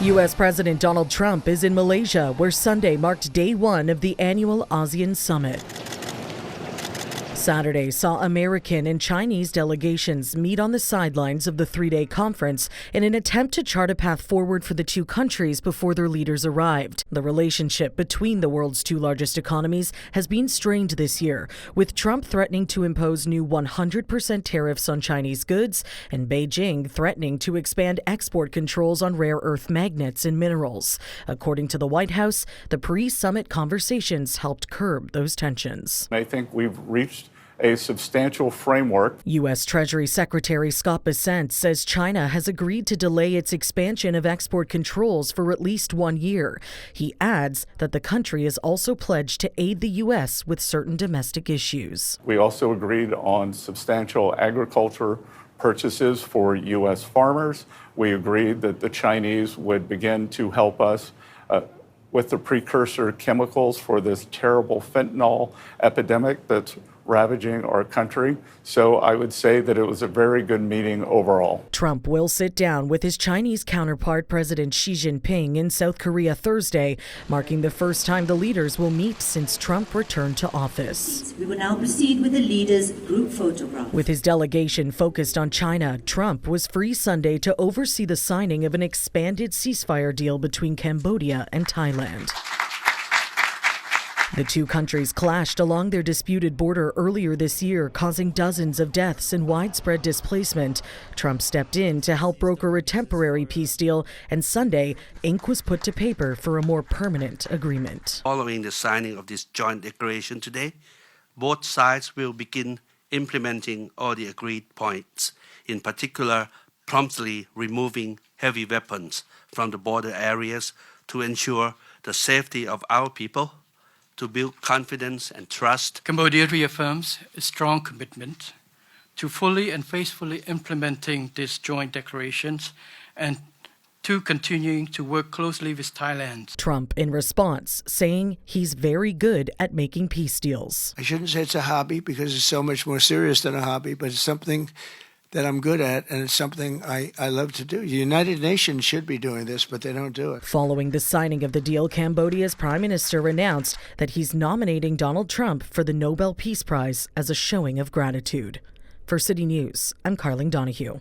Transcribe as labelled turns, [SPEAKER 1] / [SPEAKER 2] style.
[SPEAKER 1] U.S. President Donald Trump is in Malaysia, where Sunday marked day one of the annual ASEAN summit. Saturday saw American and Chinese delegations meet on the sidelines of the three-day conference in an attempt to chart a path forward for the two countries before their leaders arrived. The relationship between the world's two largest economies has been strained this year, with Trump threatening to impose new 100% tariffs on Chinese goods and Beijing threatening to expand export controls on rare earth magnets and minerals. According to the White House, the pre-summit conversations helped curb those tensions.
[SPEAKER 2] I think we've reached a substantial framework.
[SPEAKER 1] U.S. Treasury Secretary Scott Bessent says China has agreed to delay its expansion of export controls for at least 1 year. He adds that the country is also pledged to aid the U.S. with certain domestic issues.
[SPEAKER 2] We also agreed on substantial agriculture purchases for U.S. farmers. We agreed that the Chinese would begin to help us with the precursor chemicals for this terrible fentanyl epidemic that's ravaging our country. So I would say that it was a very good meeting overall.
[SPEAKER 1] Trump will sit down with his Chinese counterpart, President Xi Jinping, in South Korea Thursday, marking the first time the leaders will meet since Trump returned to office.
[SPEAKER 3] We will now proceed with the leaders' group photograph.
[SPEAKER 1] With his delegation focused on China, Trump was free Sunday to oversee the signing of an expanded ceasefire deal between Cambodia and Thailand. The two countries clashed along their disputed border earlier this year, causing dozens of deaths and widespread displacement. Trump stepped in to help broker a temporary peace deal, and Sunday, ink was put to paper for a more permanent agreement.
[SPEAKER 4] Following the signing of this joint declaration today, both sides will begin implementing all the agreed points, in particular, promptly removing heavy weapons from the border areas to ensure the safety of our people, to build confidence and trust.
[SPEAKER 5] Cambodia reaffirms a strong commitment to fully and faithfully implementing these joint declarations and to continuing to work closely with Thailand.
[SPEAKER 1] Trump, in response, saying he's very good at making peace deals.
[SPEAKER 6] I shouldn't say it's a hobby because it's so much more serious than a hobby, but it's something that I'm good at, and it's something I love to do. The United Nations should be doing this, but they don't do it.
[SPEAKER 1] Following the signing of the deal, Cambodia's prime minister announced that he's nominating Donald Trump for the Nobel Peace Prize as a showing of gratitude. For City News, I'm Karling Donoghue.